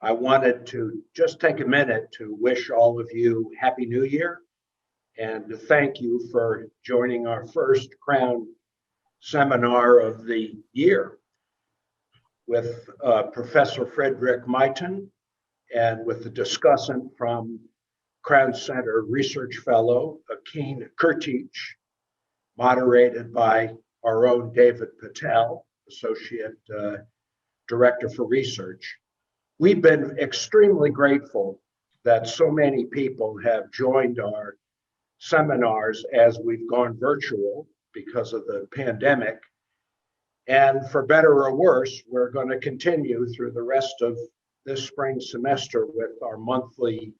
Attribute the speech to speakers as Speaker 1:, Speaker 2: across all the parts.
Speaker 1: I wanted to just take a minute to wish all of you Happy New Year and to thank you for joining our first Crown seminar of the year with Professor Fredrik Meiton and with the discussant from Crown Center Research Fellow, Akin Kurtic, moderated by our own David Patel, Associate Director for Research. We've been extremely grateful that so many people have joined our seminars as we've gone virtual because of the pandemic. And for better or worse, we're going to continue through the rest of this spring semester with our monthly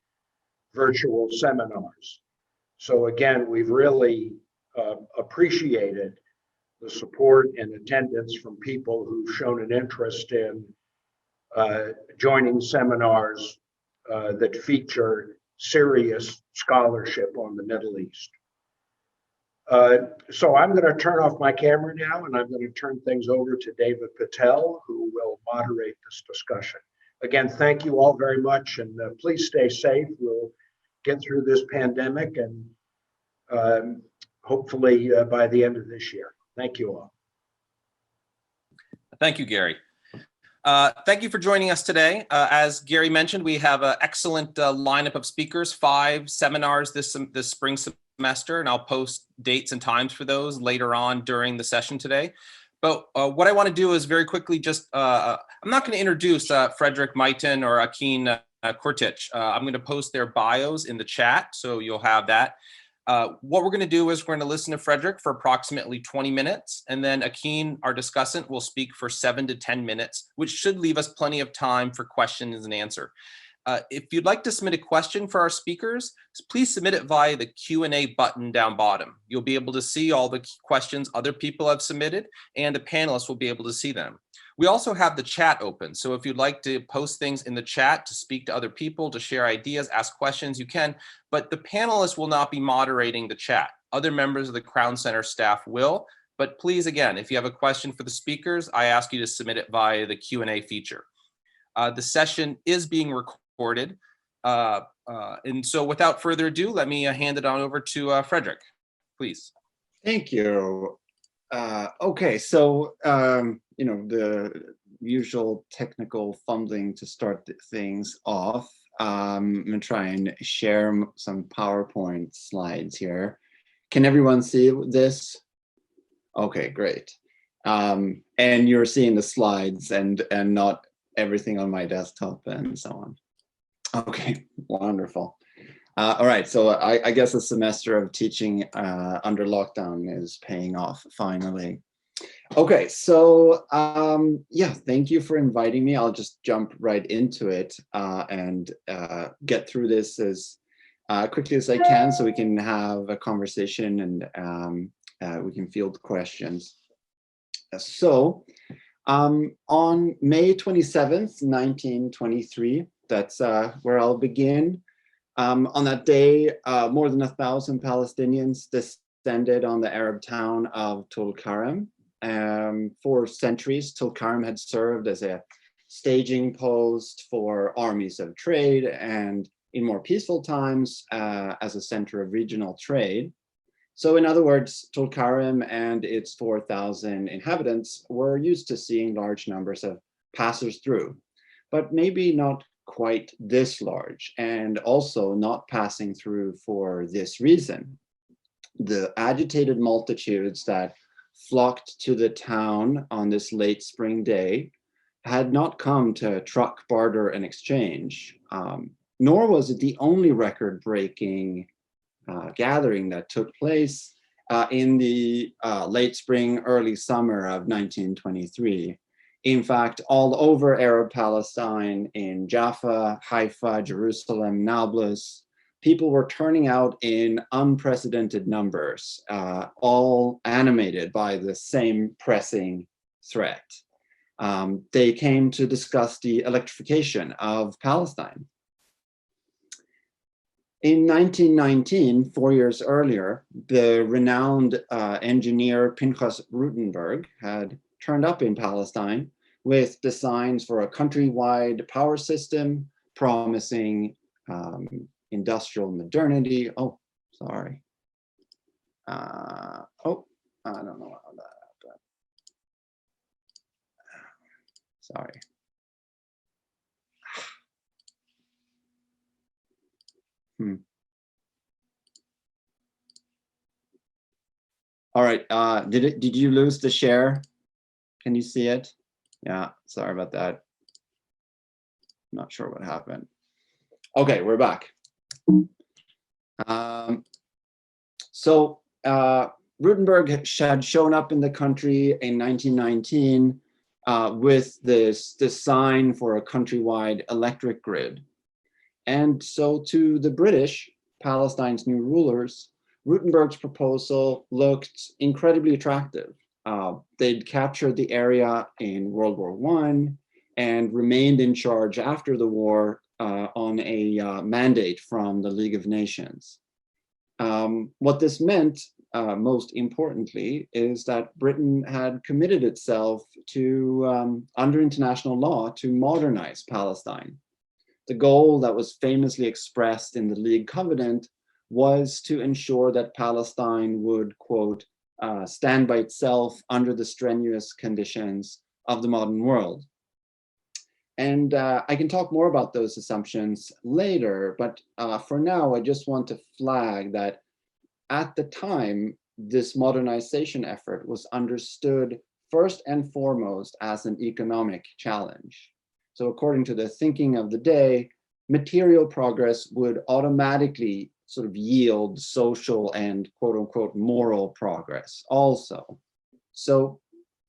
Speaker 1: virtual seminars. So again, we've really appreciated the support and attendance from people who've shown an interest in joining seminars that feature serious scholarship on the Middle East. So I'm going to turn off my camera now, and I'm going to turn things over to David Patel, who will moderate this discussion. Again, thank you all very much, and please stay safe. We'll get through this pandemic, and hopefully by the end of this year. Thank you all.
Speaker 2: Thank you, Gary. Thank you for joining us today. As Gary mentioned, we have an excellent lineup of speakers, 5 seminars this spring semester, and I'll post dates and times for those later on during the session today. But what I want to do is very quickly just, I'm not going to introduce Fredrik Meiton or Akin Kurtic. I'm going to post their bios in the chat, so you'll have that. What we're going to do is we're going to listen to Fredrik for approximately 20 minutes, and then Akin, our discussant, will speak for 7 to 10 minutes, which should leave us plenty of time for questions and answer. If you'd like to submit a question for our speakers, please submit it via the Q&A button down bottom. You'll be able to see all the questions other people have submitted, and the panelists will be able to see them. We also have the chat open, so if you'd like to post things in the chat to speak to other people, to share ideas, ask questions, you can, but the panelists will not be moderating the chat. Other members of the Crown Center staff will, but please, again, if you have a question for the speakers, I ask you to submit it via the Q&A feature. The session is being recorded, and so without further ado, let me hand it on over to Fredrik, please.
Speaker 3: Thank you. Okay, so you know, the usual technical fumbling to start things off. I'm gonna try and share some PowerPoint slides here. Can everyone see this? Okay, great. And you're seeing the slides and not everything on my desktop and so on. Okay, wonderful. All right, so I guess a semester of teaching under lockdown is paying off finally. Okay, so yeah, thank you for inviting me. I'll just jump right into it and get through this as quickly as I can so we can have a conversation and we can field questions. So on May 27th, 1923, that's where I'll begin. On that day, more than 1,000 Palestinians descended on the Arab town of Tulkarem. For centuries, Tulkarem had served as a staging post for armies of trade, and in more peaceful times, as a center of regional trade. So in other words, Tulkarem and its 4,000 inhabitants were used to seeing large numbers of passers through, but maybe not quite this large, and also not passing through for this reason. The agitated multitudes that flocked to the town on this late spring day had not come to truck, barter, and exchange, nor was it the only record-breaking gathering that took place in the late spring, early summer of 1923. In fact, all over Arab Palestine, in Jaffa, Haifa, Jerusalem, Nablus, people were turning out in unprecedented numbers, all animated by the same pressing threat. They came to discuss the electrification of Palestine. In 1919, 4 years earlier, the renowned engineer Pinhas Rutenberg had turned up in Palestine with designs for a countrywide power system, promising industrial modernity. Oh, sorry. Oh, I don't know how that happened. Sorry. All right. Did you lose the share? Can you see it? Yeah. Sorry about that. Not sure what happened. Okay, we're back. Rutenberg had shown up in the country in 1919 with this design for a countrywide electric grid. And so to the British, Palestine's new rulers, Rutenberg's proposal looked incredibly attractive. They'd captured the area in World War I and remained in charge after the war on a mandate from the League of Nations. What this meant, most importantly, is that Britain had committed itself to, under international law, to modernize Palestine. The goal that was famously expressed in the League Covenant was to ensure that Palestine would, quote, stand by itself under the strenuous conditions of the modern world. And I can talk more about those assumptions later, but for now, I just want to flag that at the time, this modernization effort was understood first and foremost as an economic challenge. So according to the thinking of the day, material progress would automatically sort of yield social and quote unquote moral progress also. So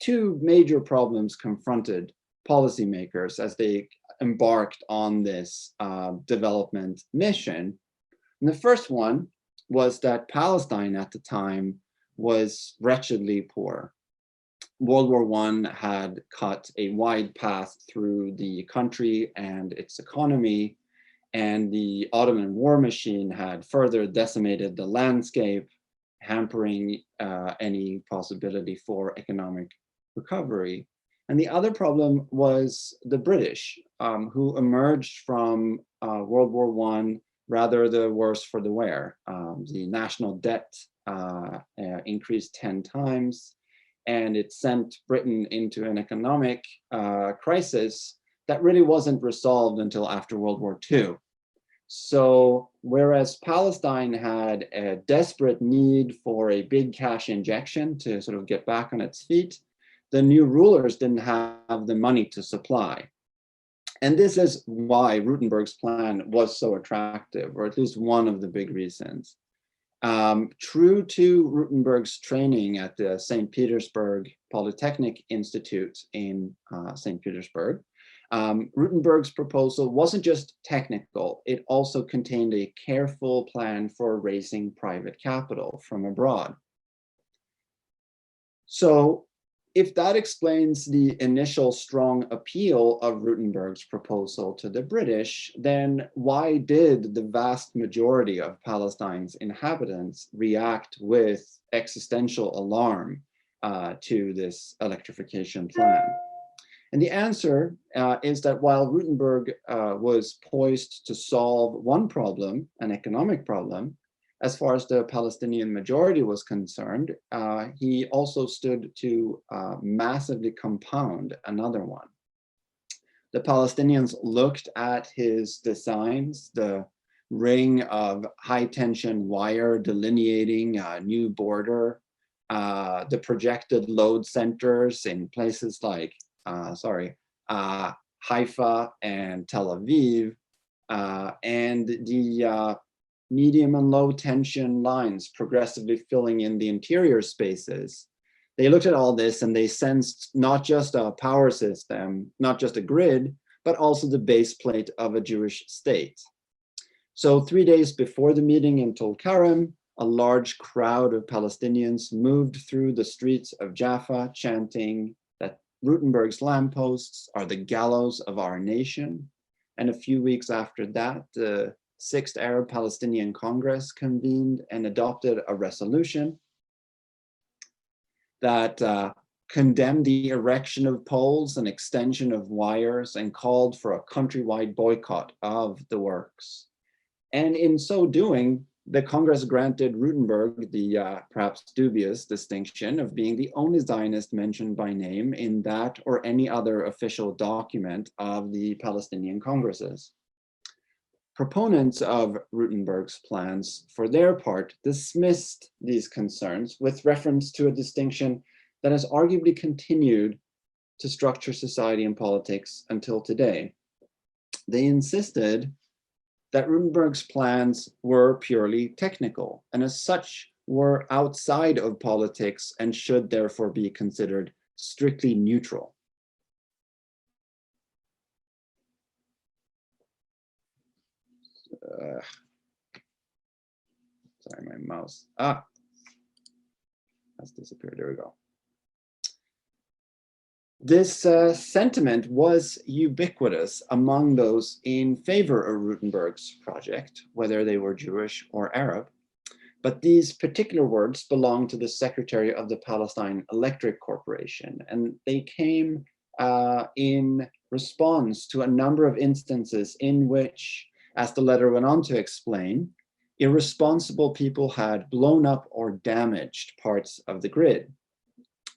Speaker 3: two major problems confronted policymakers as they embarked on this development mission. And the first one was that Palestine at the time was wretchedly poor. World War I had cut a wide path through the country and its economy, and the Ottoman war machine had further decimated the landscape, hampering any possibility for economic recovery. And the other problem was the British, who emerged from World War I rather the worse for the wear. The national debt increased 10 times, and it sent Britain into an economic crisis that really wasn't resolved until after World War II. So whereas Palestine had a desperate need for a big cash injection to sort of get back on its feet, the new rulers didn't have the money to supply. And this is why Rutenberg's plan was so attractive, or at least one of the big reasons. True to Rutenberg's training at the St. Petersburg Polytechnic Institute in St. Petersburg, Rutenberg's proposal wasn't just technical, it also contained a careful plan for raising private capital from abroad. So if that explains the initial strong appeal of Rutenberg's proposal to the British, then why did the vast majority of Palestine's inhabitants react with existential alarm to this electrification plan? And the answer is that while Rutenberg was poised to solve one problem, an economic problem, as far as the Palestinian majority was concerned, he also stood to massively compound another one. The Palestinians looked at his designs, the ring of high tension wire delineating a new border, the projected load centers in places like, Haifa and Tel Aviv, and the medium and low tension lines progressively filling in the interior spaces. They looked at all this and they sensed not just a power system, not just a grid, but also the base plate of a Jewish state. So 3 days before the meeting in Tulkarem, a large crowd of Palestinians moved through the streets of Jaffa chanting that Rutenberg's lampposts are the gallows of our nation. And a few weeks after that, the Sixth Arab Palestinian Congress convened and adopted a resolution that condemned the erection of poles and extension of wires, and called for a countrywide boycott of the works. And in so doing, the Congress granted Rutenberg the perhaps dubious distinction of being the only Zionist mentioned by name in that or any other official document of the Palestinian Congresses. Proponents of Rutenberg's plans, for their part, dismissed these concerns with reference to a distinction that has arguably continued to structure society and politics until today. They insisted that Rutenberg's plans were purely technical, and as such were outside of politics and should therefore be considered strictly neutral. Sorry, my mouse. Has disappeared. There we go. This sentiment was ubiquitous among those in favor of Rutenberg's project, whether they were Jewish or Arab. But these particular words belong to the Secretary of the Palestine Electric Corporation, and they came in response to a number of instances in which, as the letter went on to explain, irresponsible people had blown up or damaged parts of the grid.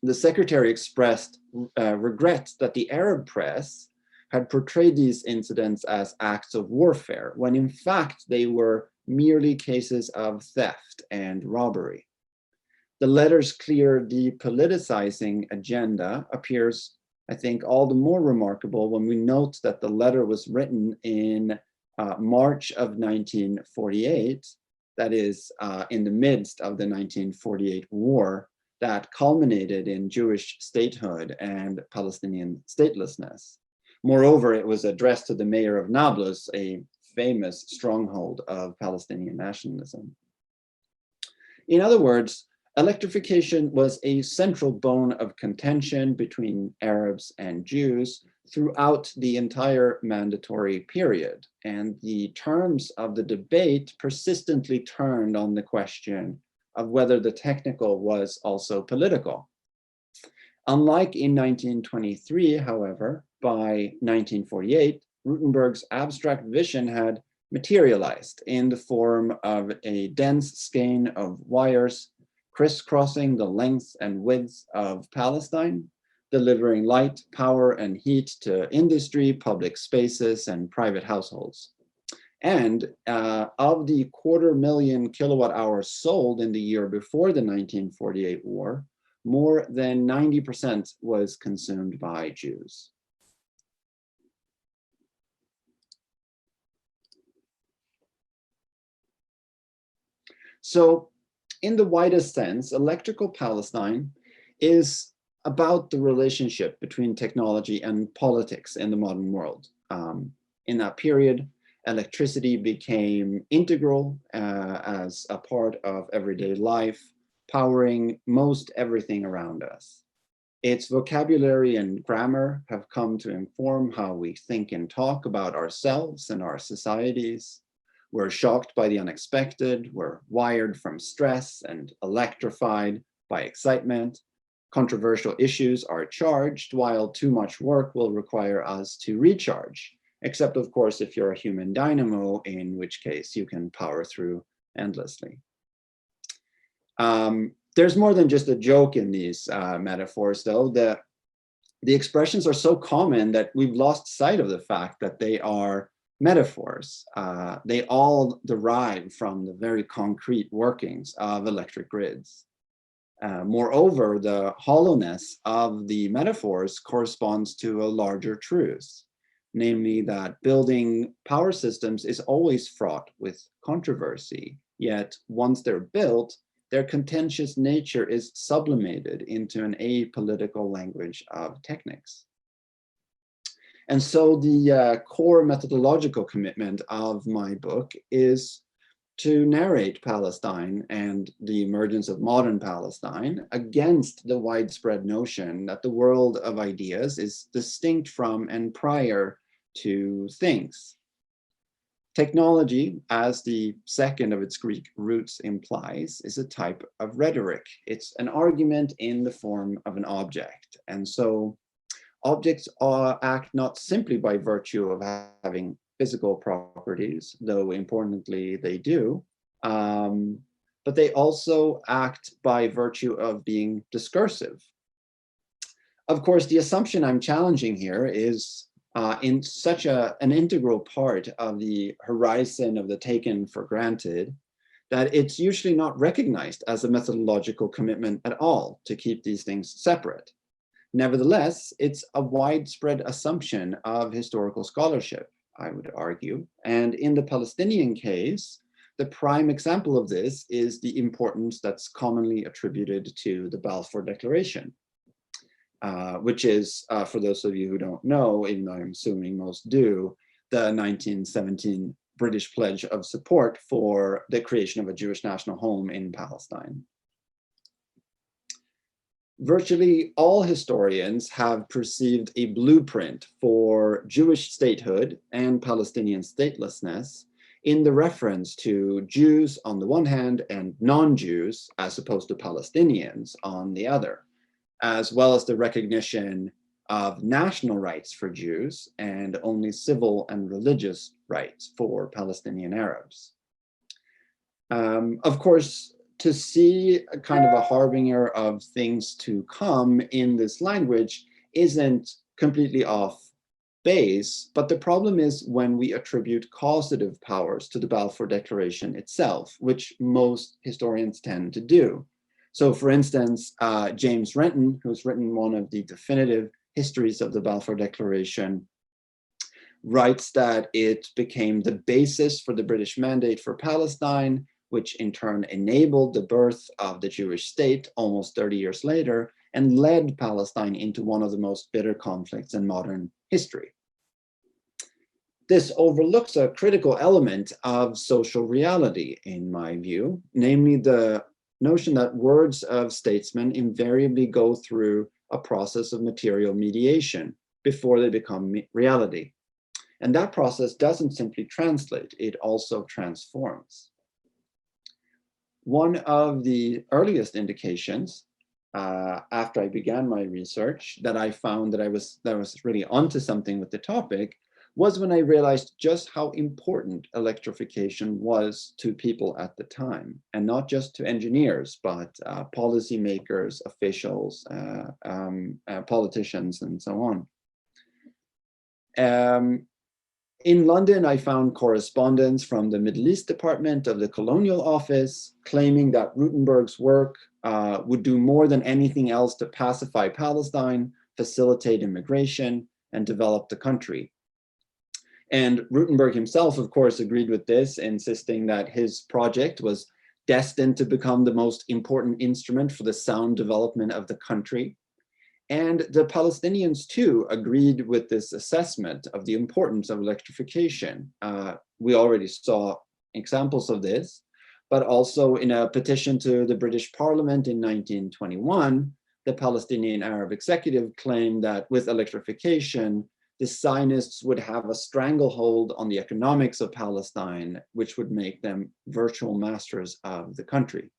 Speaker 3: The secretary expressed regret that the Arab press had portrayed these incidents as acts of warfare, when in fact they were merely cases of theft and robbery. The letter's clear depoliticizing agenda appears, I think, all the more remarkable when we note that the letter was written in March of 1948, that is in the midst of the 1948 war that culminated in Jewish statehood and Palestinian statelessness. Moreover, it was addressed to the mayor of Nablus, a famous stronghold of Palestinian nationalism. In other words, electrification was a central bone of contention between Arabs and Jews throughout the entire mandatory period, and the terms of the debate persistently turned on the question of whether the technical was also political. Unlike in 1923, however, by 1948, Rutenberg's abstract vision had materialized in the form of a dense skein of wires crisscrossing the length and width of Palestine, delivering light, power, and heat to industry, public spaces, and private households. And of the 250,000 kilowatt hours sold in the year before the 1948 war, more than 90% was consumed by Jews. So, in the widest sense, Electrical Palestine is about the relationship between technology and politics in the modern world. In that period, electricity became integral as a part of everyday life, powering most everything around us. Its vocabulary and grammar have come to inform how we think and talk about ourselves and our societies. We're shocked by the unexpected, we're wired from stress and electrified by excitement. Controversial issues are charged, while too much work will require us to recharge. Except, of course, if you're a human dynamo, in which case you can power through endlessly. There's more than just a joke in these metaphors, though. The expressions are so common that we've lost sight of the fact that they are metaphors. They all derive from the very concrete workings of electric grids. Moreover, the hollowness of the metaphors corresponds to a larger truth, namely that building power systems is always fraught with controversy, yet once they're built, their contentious nature is sublimated into an apolitical language of techniques. And so the core methodological commitment of my book is to narrate Palestine and the emergence of modern Palestine against the widespread notion that the world of ideas is distinct from and prior to things. Technology, as the second of its Greek roots implies, is a type of rhetoric. It's an argument in the form of an object. And so objects act not simply by virtue of having physical properties, though importantly they do, but they also act by virtue of being discursive. Of course, the assumption I'm challenging here is in such an integral part of the horizon of the taken for granted that it's usually not recognized as a methodological commitment at all to keep these things separate. Nevertheless, it's a widespread assumption of historical scholarship, I would argue. And in the Palestinian case, the prime example of this is the importance that's commonly attributed to the Balfour Declaration, which is, for those of you who don't know, even though I'm assuming most do, the 1917 British pledge of support for the creation of a Jewish national home in Palestine. Virtually all historians have perceived a blueprint for Jewish statehood and Palestinian statelessness in the reference to Jews on the one hand and non-Jews as opposed to Palestinians on the other, as well as the recognition of national rights for Jews and only civil and religious rights for Palestinian Arabs. Of course, to see a kind of a harbinger of things to come in this language isn't completely off base, but the problem is when we attribute causative powers to the Balfour Declaration itself, which most historians tend to do. So for instance, James Renton, who's written one of the definitive histories of the Balfour Declaration, writes that it became the basis for the British Mandate for Palestine, which in turn enabled the birth of the Jewish state almost 30 years later and led Palestine into one of the most bitter conflicts in modern history. This overlooks a critical element of social reality, in my view, namely the notion that words of statesmen invariably go through a process of material mediation before they become reality. And that process doesn't simply translate, it also transforms. One of the earliest indications after I began my research that I found that I was really onto something with the topic was when I realized just how important electrification was to people at the time, and not just to engineers, but policymakers, officials, politicians, and so on. In London, I found correspondence from the Middle East Department of the Colonial Office claiming that Rutenberg's work would do more than anything else to pacify Palestine, facilitate immigration, and develop the country. And Rutenberg himself, of course, agreed with this, insisting that his project was destined to become the most important instrument for the sound development of the country. And the Palestinians, too, agreed with this assessment of the importance of electrification. We already saw examples of this, but also in a petition to the British Parliament in 1921, the Palestinian Arab Executive claimed that with electrification, the Zionists would have a stranglehold on the economics of Palestine, which would make them virtual masters of the country.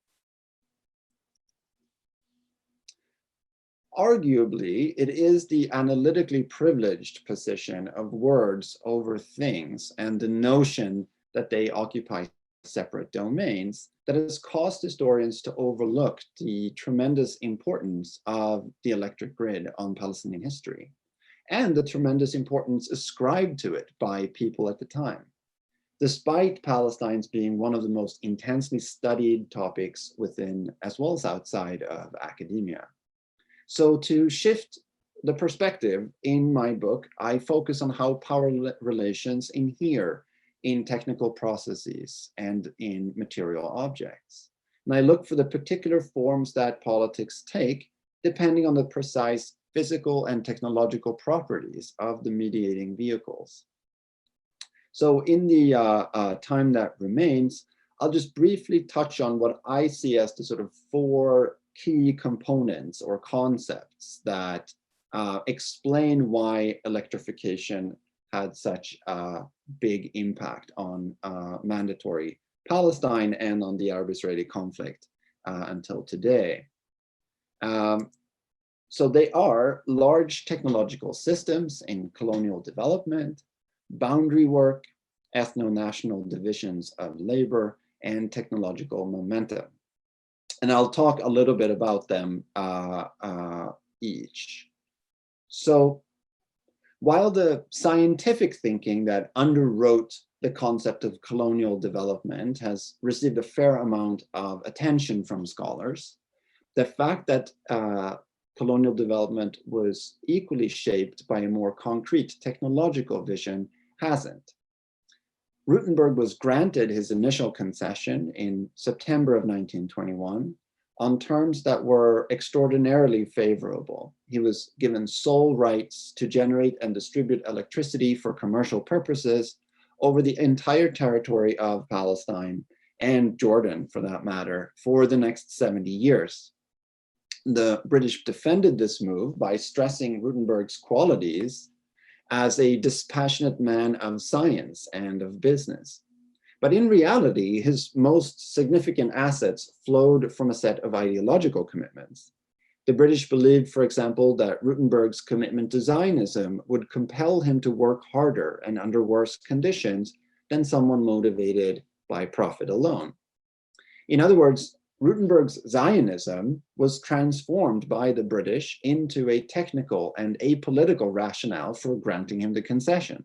Speaker 3: Arguably, it is the analytically privileged position of words over things and the notion that they occupy separate domains that has caused historians to overlook the tremendous importance of the electric grid on Palestinian history and the tremendous importance ascribed to it by people at the time, despite Palestine's being one of the most intensely studied topics within as well as outside of academia. So to shift the perspective in my book, I focus on how power relations inhere in technical processes and in material objects. And I look for the particular forms that politics take depending on the precise physical and technological properties of the mediating vehicles. So in the time that remains, I'll just briefly touch on what I see as the sort of four key components or concepts that explain why electrification had such a big impact on mandatory Palestine and on the Arab-Israeli conflict until today. So they are large technological systems in colonial development, boundary work, ethno-national divisions of labor, and technological momentum. And I'll talk a little bit about them each. So while the scientific thinking that underwrote the concept of colonial development has received a fair amount of attention from scholars, the fact that colonial development was equally shaped by a more concrete technological vision hasn't. Rutenberg was granted his initial concession in September of 1921 on terms that were extraordinarily favorable. He was given sole rights to generate and distribute electricity for commercial purposes over the entire territory of Palestine and Jordan, for that matter, for the next 70 years. The British defended this move by stressing Rutenberg's qualities as a dispassionate man of science and of business. But in reality, his most significant assets flowed from a set of ideological commitments. The British believed, for example, that Rutenberg's commitment to Zionism would compel him to work harder and under worse conditions than someone motivated by profit alone. In other words, Rutenberg's Zionism was transformed by the British into a technical and apolitical rationale for granting him the concession.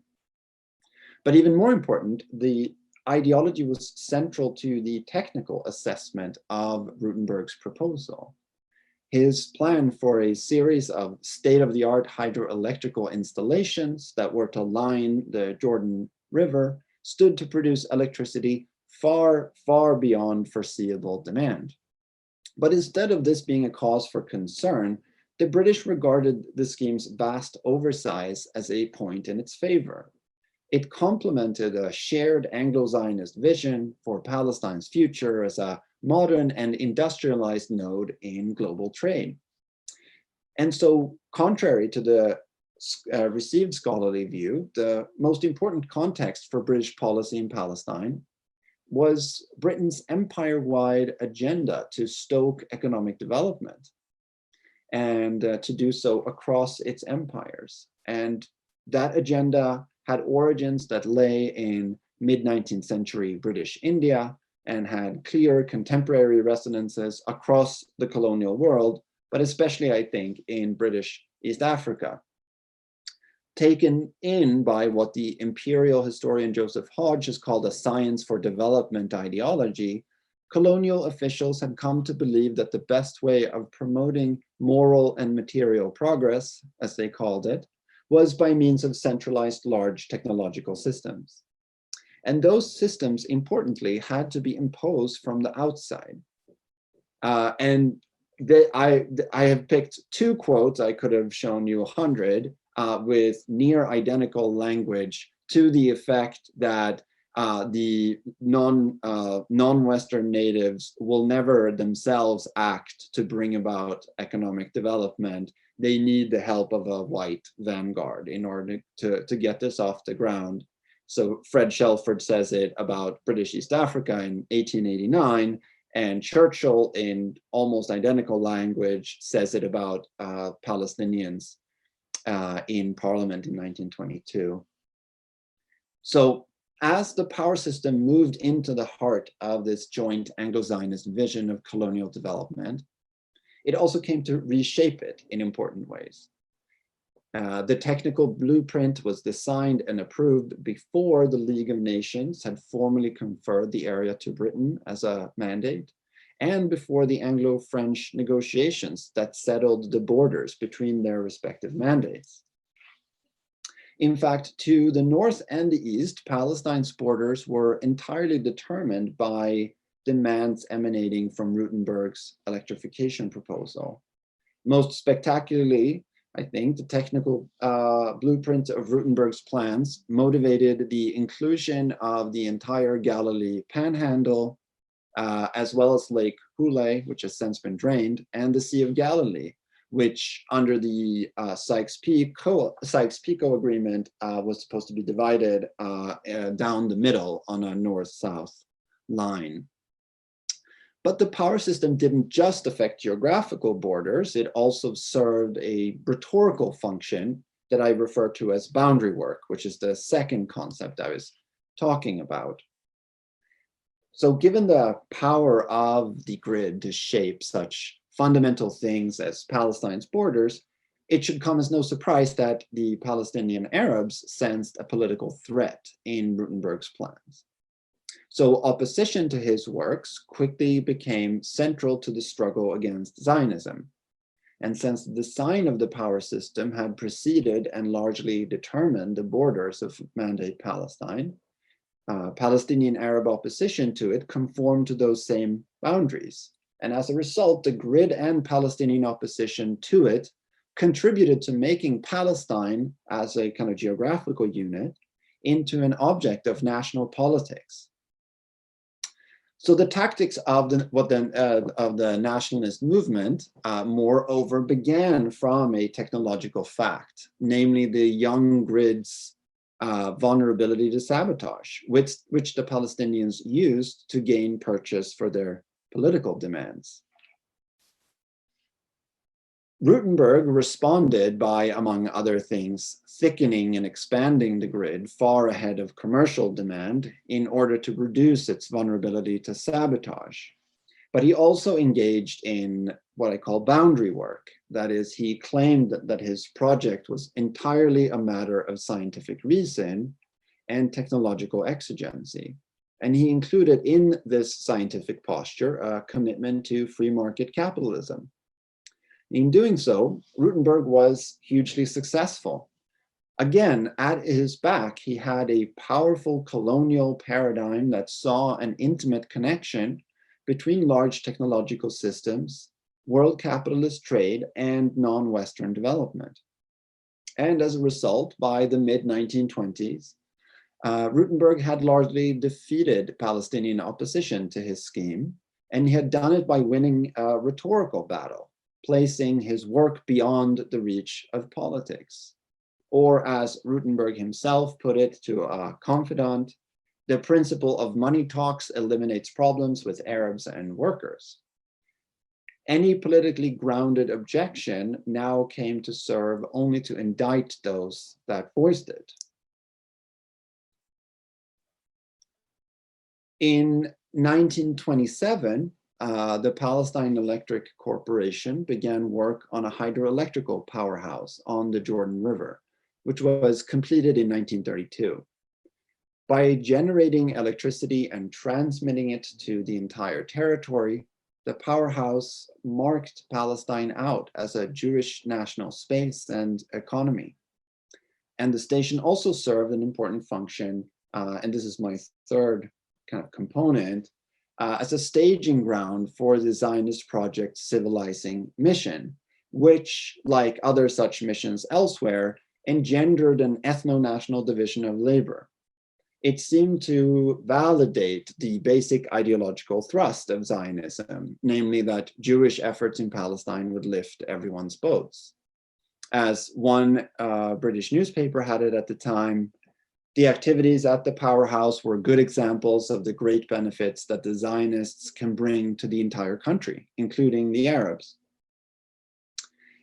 Speaker 3: But even more important, the ideology was central to the technical assessment of Rutenberg's proposal. His plan for a series of state-of-the-art hydroelectrical installations that were to line the Jordan River stood to produce electricity far, far beyond foreseeable demand. But instead of this being a cause for concern, the British regarded the scheme's vast oversize as a point in its favor. It complemented a shared Anglo-Zionist vision for Palestine's future as a modern and industrialized node in global trade. And so, contrary to the received scholarly view, the most important context for British policy in Palestine was Britain's empire-wide agenda to stoke economic development and to do so across its empires. And that agenda had origins that lay in mid-19th century British India and had clear contemporary resonances across the colonial world, but especially, I think, in British East Africa. Taken in by what the imperial historian Joseph Hodge has called a science for development ideology, colonial officials had come to believe that the best way of promoting moral and material progress, as they called it, was by means of centralized large technological systems. And those systems, importantly, had to be imposed from the outside. I have picked two quotes. I could have shown you 100 with near identical language to the effect that the non-Western natives will never themselves act to bring about economic development. They need the help of a white vanguard in order to get this off the ground. So Fred Shelford says it about British East Africa in 1889, and Churchill in almost identical language says it about Palestinians in Parliament in 1922. So as the power system moved into the heart of this joint Anglo-Zionist vision of colonial development, it also came to reshape it in important ways. The technical blueprint was designed and approved before the League of Nations had formally conferred the area to Britain as a mandate, and before the Anglo-French negotiations that settled the borders between their respective mandates. In fact, to the north and the east, Palestine's borders were entirely determined by demands emanating from Rutenberg's electrification proposal. Most spectacularly, I think, the technical blueprint of Rutenberg's plans motivated the inclusion of the entire Galilee Panhandle, as well as Lake Huleh, which has since been drained, and the Sea of Galilee, which under the Sykes-Picot agreement was supposed to be divided down the middle on a north-south line. But the power system didn't just affect geographical borders, it also served a rhetorical function that I refer to as boundary work, which is the second concept I was talking about. So given the power of the grid to shape such fundamental things as Palestine's borders, it should come as no surprise that the Palestinian Arabs sensed a political threat in Rutenberg's plans. So opposition to his works quickly became central to the struggle against Zionism. And since the design of the power system had preceded and largely determined the borders of Mandate Palestine, Palestinian Arab opposition to it conformed to those same boundaries. And as a result, the grid and Palestinian opposition to it contributed to making Palestine as a kind of geographical unit into an object of national politics. So the tactics of the nationalist movement, moreover, began from a technological fact, namely the young grid's vulnerability to sabotage, which the Palestinians used to gain purchase for their political demands. Rutenberg responded by, among other things, thickening and expanding the grid far ahead of commercial demand in order to reduce its vulnerability to sabotage. But he also engaged in what I call boundary work. That is, he claimed that his project was entirely a matter of scientific reason and technological exigency. And he included in this scientific posture a commitment to free market capitalism. In doing so, Rutenberg was hugely successful. Again, at his back, he had a powerful colonial paradigm that saw an intimate connection between large technological systems, world capitalist trade, and non-Western development. And as a result, by the mid-1920s, Rutenberg had largely defeated Palestinian opposition to his scheme, and he had done it by winning a rhetorical battle, placing his work beyond the reach of politics. Or as Rutenberg himself put it to a confidant, the principle of money talks eliminates problems with Arabs and workers. Any politically grounded objection now came to serve only to indict those that voiced it. In 1927, the Palestine Electric Corporation began work on a hydroelectrical powerhouse on the Jordan River, which was completed in 1932. By generating electricity and transmitting it to the entire territory, the powerhouse marked Palestine out as a Jewish national space and economy. And the station also served an important function, and this is my third kind of component, as a staging ground for the Zionist project civilizing mission, which, like other such missions elsewhere, engendered an ethno-national division of labor. It seemed to validate the basic ideological thrust of Zionism, namely that Jewish efforts in Palestine would lift everyone's boats. As one British newspaper had it at the time, the activities at the powerhouse were good examples of the great benefits that the Zionists can bring to the entire country, including the Arabs.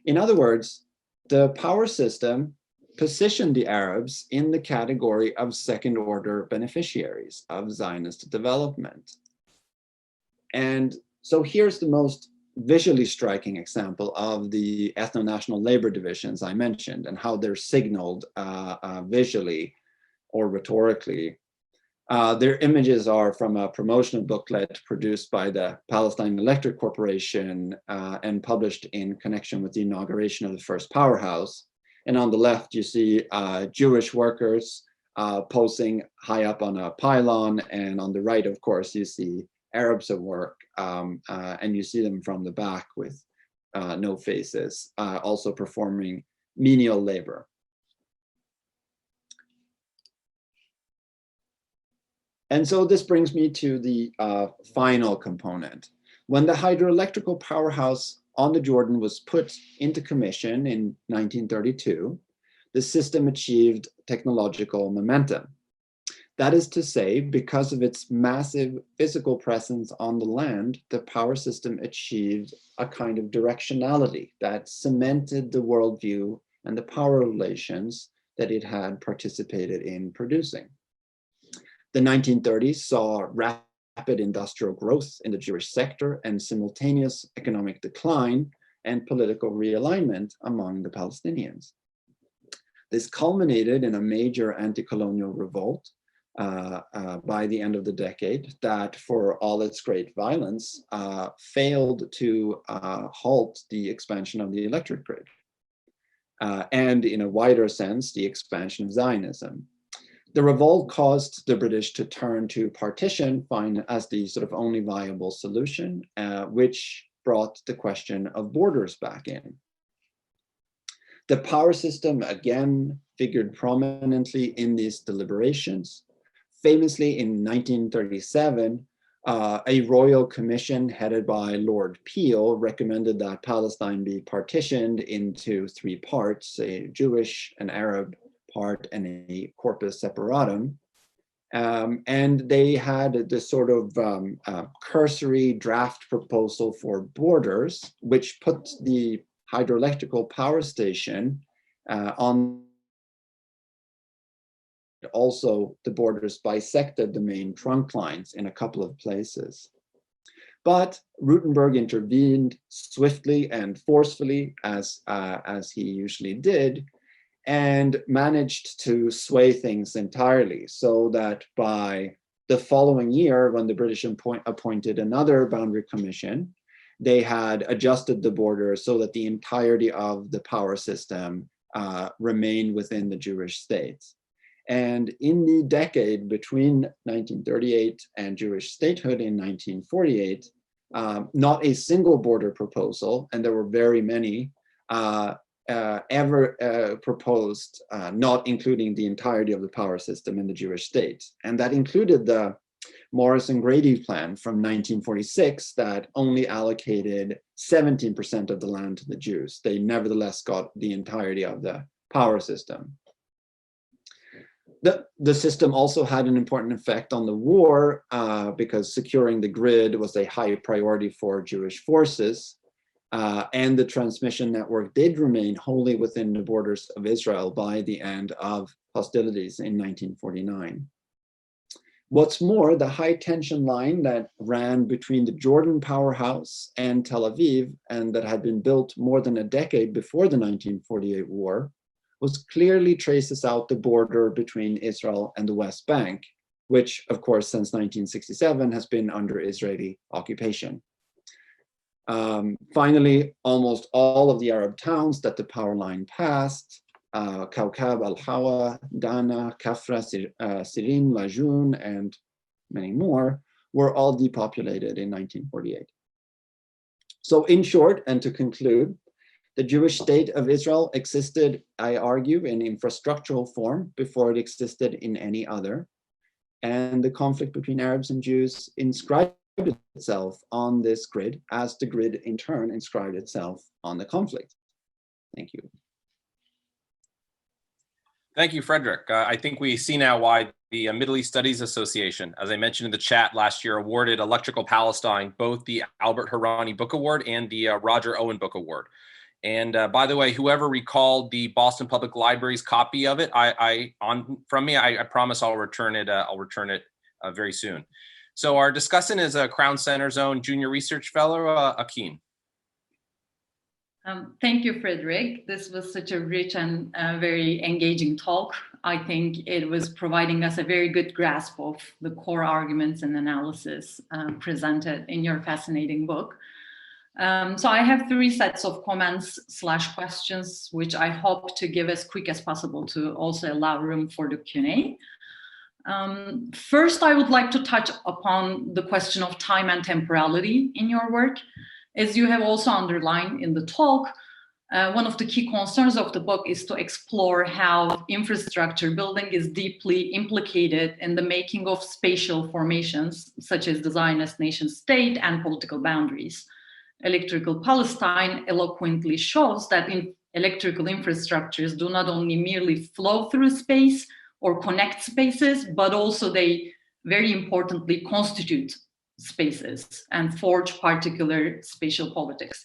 Speaker 3: In other words, the power system positioned the Arabs in the category of second-order beneficiaries of Zionist development. And so here's the most visually striking example of the ethno-national labor divisions I mentioned and how they're signaled visually or rhetorically. Their images are from a promotional booklet produced by the Palestine Electric Corporation and published in connection with the inauguration of the first powerhouse. And on the left, you see Jewish workers posing high up on a pylon. And on the right, of course, you see Arabs at work. And you see them from the back with no faces, also performing menial labor. And so this brings me to the final component. When the hydroelectrical powerhouse on the Jordan was put into commission in 1932, the system achieved technological momentum. That is to say, because of its massive physical presence on the land, the power system achieved a kind of directionality that cemented the worldview and the power relations that it had participated in producing. The 1930s saw rapid industrial growth in the Jewish sector and simultaneous economic decline and political realignment among the Palestinians. This culminated in a major anti-colonial revolt by the end of the decade that, for all its great violence, failed to halt the expansion of the electric grid. And in a wider sense, the expansion of Zionism. The revolt caused the British to turn to partition as the sort of only viable solution, which brought the question of borders back in. The power system again figured prominently in these deliberations. Famously, in 1937, a royal commission headed by Lord Peel recommended that Palestine be partitioned into three parts: a Jewish, an Arab part, and a corpus separatum. And they had this sort of cursory draft proposal for borders, which put the hydroelectrical power station on. Also, the borders bisected the main trunk lines in a couple of places. But Rutenberg intervened swiftly and forcefully, as he usually did, and managed to sway things entirely, so that by the following year, when the British appointed another boundary commission, they had adjusted the border so that the entirety of the power system remained within the Jewish state. And in the decade between 1938 and Jewish statehood in 1948, not a single border proposal, and there were very many, ever proposed, not including the entirety of the power system in the Jewish state. And that included the Morrison-Grady plan from 1946 that only allocated 17% of the land to the Jews. They nevertheless got the entirety of the power system. The system also had an important effect on the war because securing the grid was a high priority for Jewish forces, and the transmission network did remain wholly within the borders of Israel by the end of hostilities in 1949. What's more, the high tension line that ran between the Jordan powerhouse and Tel Aviv, and that had been built more than a decade before the 1948 war, was clearly traces out the border between Israel and the West Bank, which, of course, since 1967 has been under Israeli occupation. Finally, almost all of the Arab towns that the power line passed, Kaukab, Al-Hawa, Dana, Kafra, Sirin, Lajun, and many more, were all depopulated in 1948. So in short, and to conclude, the Jewish state of Israel existed, I argue, in infrastructural form before it existed in any other. And the conflict between Arabs and Jews inscribed itself on this grid, as the grid in turn inscribed itself on the conflict. Thank you.
Speaker 2: Thank you, Fredrik. I think we see now why the Middle East Studies Association, as I mentioned in the chat last year, awarded Electrical Palestine both the Albert Harani Book Award and the Roger Owen Book Award. And by the way, whoever recalled the Boston Public Library's copy of it, I promise I'll return it. Very soon. So our discussant is a Crown Center's own Junior Research Fellow, Akin.
Speaker 4: Thank you, Fredrik. This was such a rich and very engaging talk. I think it was providing us a very good grasp of the core arguments and analysis presented in your fascinating book. So I have three sets of comments/questions, which I hope to give as quick as possible to also allow room for the Q&A. First, I would like to touch upon the question of time and temporality in your work. As you have also underlined in the talk, one of the key concerns of the book is to explore how infrastructure building is deeply implicated in the making of spatial formations, such as the Zionist nation state and political boundaries. Electrical Palestine eloquently shows that electrical infrastructures do not only merely flow through space or connect spaces, but also they very importantly constitute spaces and forge particular spatial politics.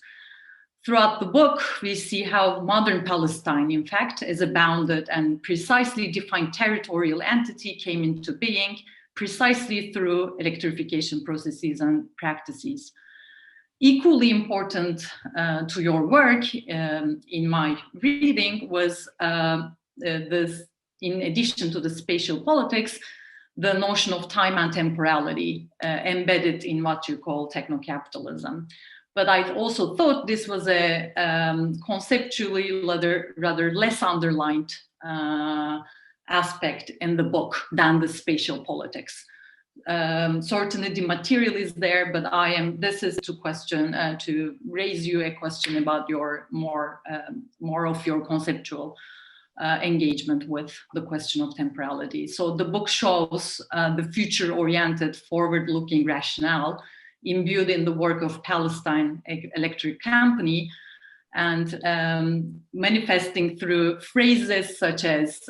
Speaker 4: Throughout the book, we see how modern Palestine, in fact, as a bounded and precisely defined territorial entity came into being precisely through electrification processes and practices. Equally important to your work in my reading was this, in addition to the spatial politics, the notion of time and temporality embedded in what you call techno-capitalism. But I also thought this was a conceptually rather less underlined aspect in the book than the spatial politics. Certainly the material is there, but this is to raise you a question about your more of your conceptual engagement with the question of temporality. So the book shows the future-oriented, forward-looking rationale imbued in the work of Palestine Electric Company, and manifesting through phrases such as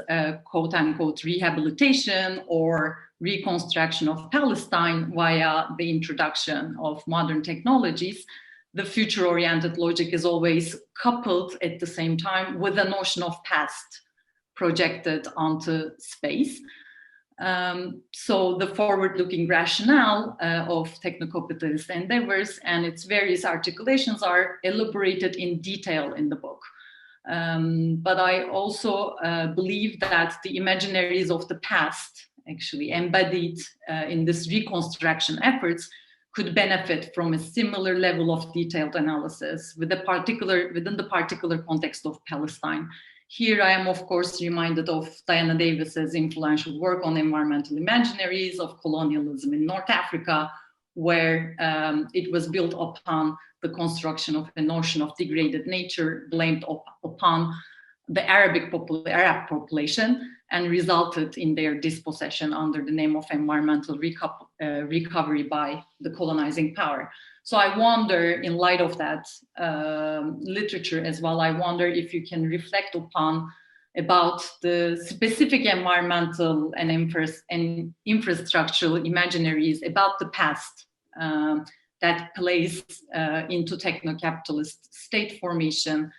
Speaker 4: quote-unquote rehabilitation or reconstruction of Palestine via the introduction of modern technologies. The future-oriented logic is always coupled at the same time with a notion of past projected onto space. So the forward-looking rationale of techno-capitalist endeavors and its various articulations are elaborated in detail in the book. But I also believe that the imaginaries of the past, actually embodied in this reconstruction efforts, could benefit from a similar level of detailed analysis within the particular context of Palestine. Here I am, of course, reminded of Diana Davis's influential work on environmental imaginaries of colonialism in North Africa, where it was built upon the construction of a notion of degraded nature blamed upon the Arab population and resulted in their dispossession under the name of environmental recovery by the colonizing power. So I wonder, in light of that literature as well, I wonder if you can reflect about the specific environmental and infrastructural imaginaries about the past that plays into techno-capitalist state formation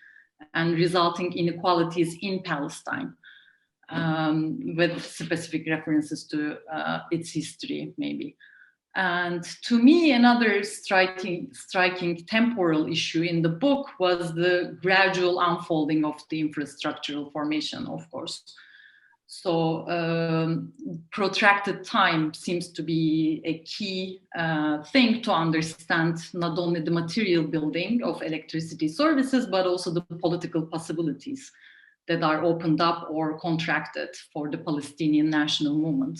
Speaker 4: and resulting inequalities in Palestine, with specific references to its history, maybe. And to me, another striking temporal issue in the book was the gradual unfolding of the infrastructural formation, of course. So protracted time seems to be a key thing to understand not only the material building of electricity services, but also the political possibilities that are opened up or contracted for the Palestinian national movement.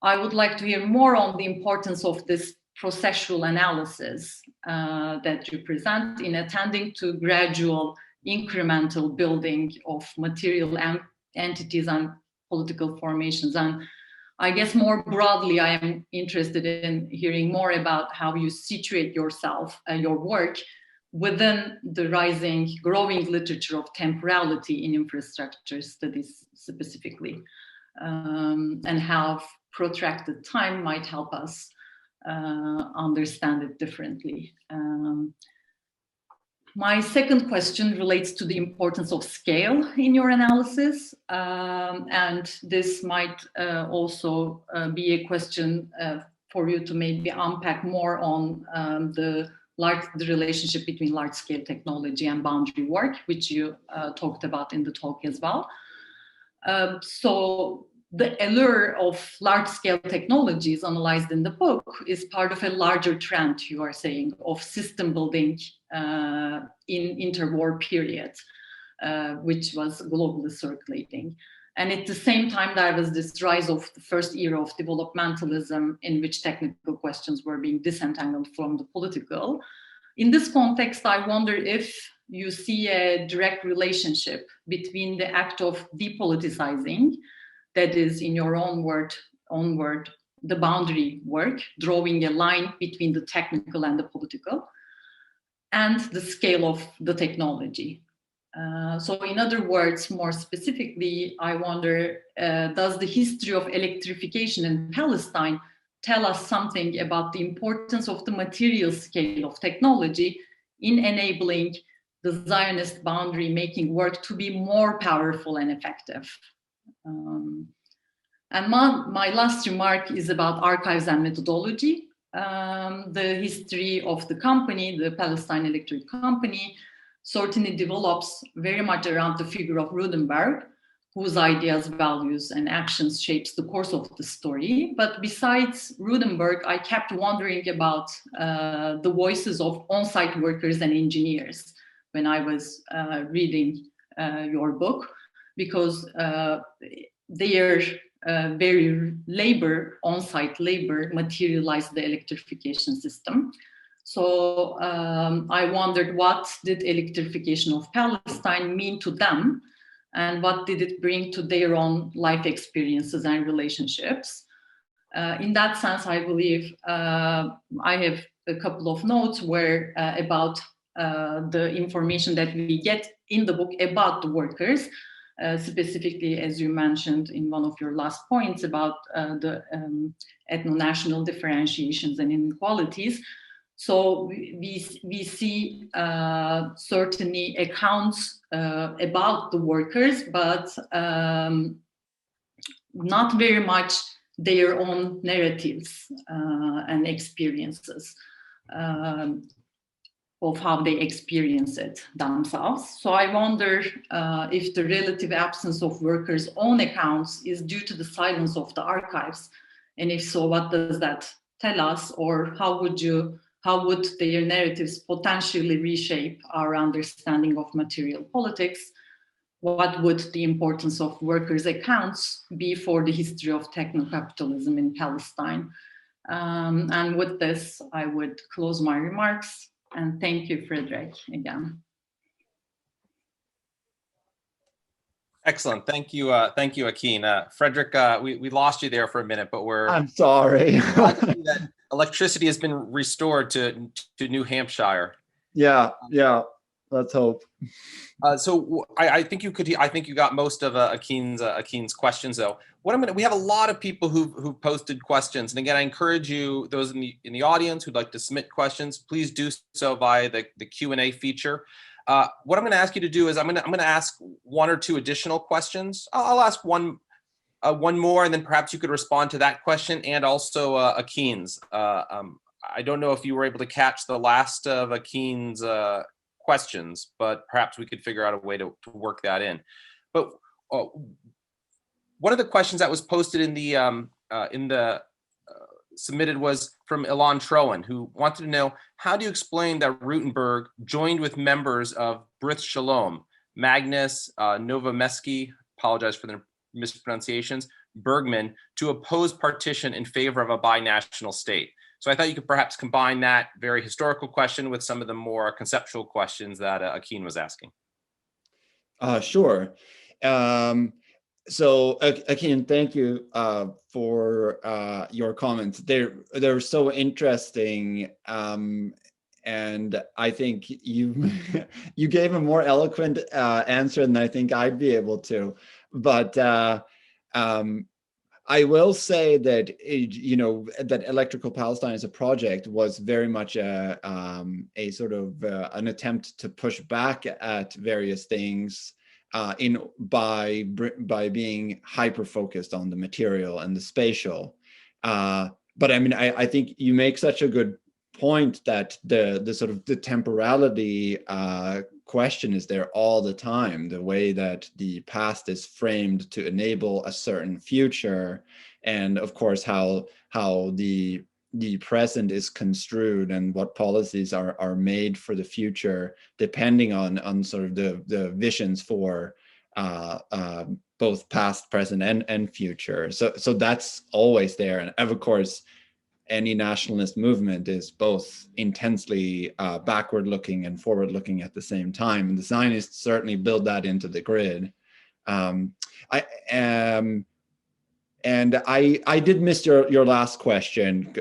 Speaker 4: I would like to hear more on the importance of this processual analysis that you present in attending to gradual incremental building of material entities and political formations. And I guess more broadly, I am interested in hearing more about how you situate yourself and your work within the growing literature of temporality in infrastructure studies specifically, and how protracted time might help us understand it differently. My second question relates to the importance of scale in your analysis, and this might also be a question for you to maybe unpack more on the relationship between large-scale technology and boundary work, which you talked about in the talk as well. So the allure of large-scale technologies analyzed in the book is part of a larger trend, you are saying, of system building in interwar periods, which was globally circulating. And at the same time, there was this rise of the first era of developmentalism in which technical questions were being disentangled from the political. In this context, I wonder if you see a direct relationship between the act of depoliticizing, that is, in your own word, the boundary work, drawing a line between the technical and the political, and the scale of the technology. So in other words, more specifically, I wonder, does the history of electrification in Palestine tell us something about the importance of the material scale of technology in enabling the Zionist boundary making work to be more powerful and effective? And my last remark is about archives and methodology. The history of the company, the Palestine Electric Company, certainly develops very much around the figure of Rutenberg, whose ideas, values, and actions shapes the course of the story. But besides Rutenberg, I kept wondering about the voices of on-site workers and engineers when I was reading your book, because their very on-site labor materialized the electrification system. So I wondered, what did electrification of Palestine mean to them? And what did it bring to their own life experiences and relationships? In that sense, I believe I have a couple of notes where about the information that we get in the book about the workers, specifically, as you mentioned in one of your last points about the ethno-national differentiations and inequalities. So we see certainly accounts about the workers, but not very much their own narratives and experiences of how they experience it themselves. So I wonder if the relative absence of workers' own accounts is due to the silence of the archives, and if so, what does that tell us, or how would their narratives potentially reshape our understanding of material politics? What would the importance of workers' accounts be for the history of techno-capitalism in Palestine? And with this, I would close my remarks. And thank you, Fredrik, again.
Speaker 2: Excellent. Thank you, Akin. Fredrik, we lost you there for a minute, but
Speaker 3: I'm sorry.
Speaker 2: that electricity has been restored to New Hampshire.
Speaker 3: Yeah. Let's hope.
Speaker 2: So I think you got most of Akin's questions though. We have a lot of people who posted questions, and again, I encourage you, those in the audience who'd like to submit questions, please do so via the Q&A feature. What I'm going to ask you to do is I'm going to ask one or two additional questions. I'll ask one more, and then perhaps you could respond to that question and also Akin's. I don't know if you were able to catch the last of Akin's questions, but perhaps we could figure out a way to work that in. But one of the questions that was posted in the submitted was from Ilan Troen, who wanted to know, how do you explain that Rutenberg joined with members of Brith Shalom, Magnus, Novomesky, apologize for the mispronunciations, Bergman, to oppose partition in favor of a binational state? So I thought you could perhaps combine that very historical question with some of the more conceptual questions that Akin was asking.
Speaker 3: Sure. So Akin, thank you for your comments. They're so interesting, and I think you gave a more eloquent answer than I think I'd be able to. But I will say that that Electrical Palestine as a project was very much a sort of an attempt to push back at various things by being hyper focused on the material and the spatial. But I mean, I think you make such a good point that the sort of the temporality question is there all the time, the way that the past is framed to enable a certain future, and of course how the present is construed and what policies are made for the future depending on sort of the visions for both past, present, and future. So that's always there, and of course any nationalist movement is both intensely backward-looking and forward-looking at the same time. And the Zionists certainly build that into the grid. And And I did miss your last question,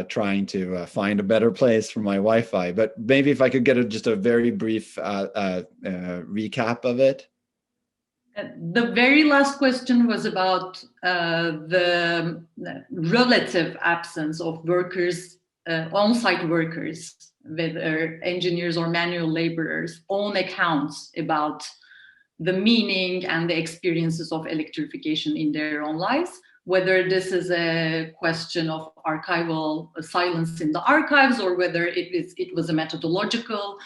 Speaker 3: trying to find a better place for my Wi-Fi. But maybe if I could get just a very brief recap of it.
Speaker 4: The very last question was about the relative absence of workers, on-site workers, whether engineers or manual laborers, own accounts about the meaning and the experiences of electrification in their own lives, whether this is a question of archival silence in the archives or whether it was a methodological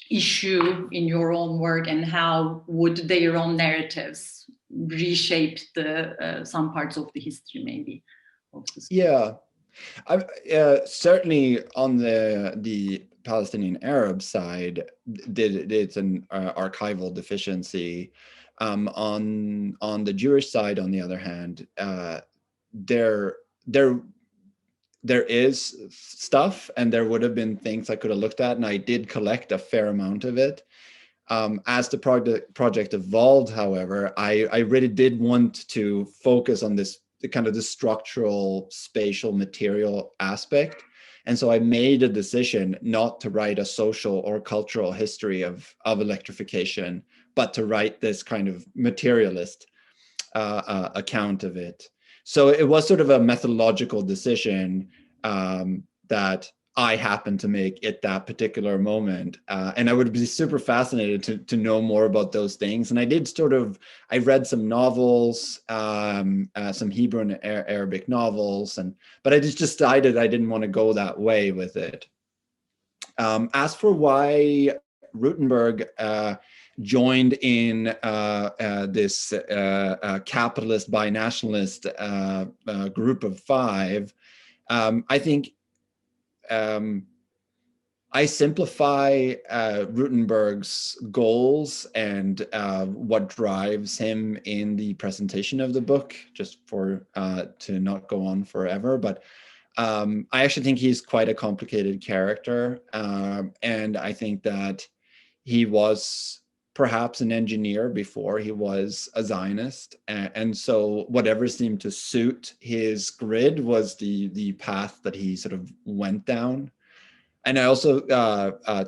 Speaker 4: issue in your own work, and how would their own narratives reshape the some parts of the history maybe of this.
Speaker 3: Yeah, certainly on the Palestinian Arab side, it's an archival deficiency. On the Jewish side, on the other hand, there is stuff, and there would have been things I could have looked at, and I did collect a fair amount of it. As the project evolved, however, I really did want to focus on the kind of the structural, spatial, material aspect. And so I made a decision not to write a social or cultural history of electrification, but to write this kind of materialist account of it. So it was sort of a methodological decision that I happened to make at that particular moment. And I would be super fascinated to know more about those things. And I read some novels, some Hebrew and Arabic novels, but I just decided I didn't want to go that way with it. As for why Rutenberg joined in this capitalist binationalist group of five, I think I simplify Rutenberg's goals and what drives him in the presentation of the book, just for to not go on forever. But I actually think he's quite a complicated character, and I think that he was perhaps an engineer before he was a Zionist, and so whatever seemed to suit his grid was the path that he sort of went down. And I also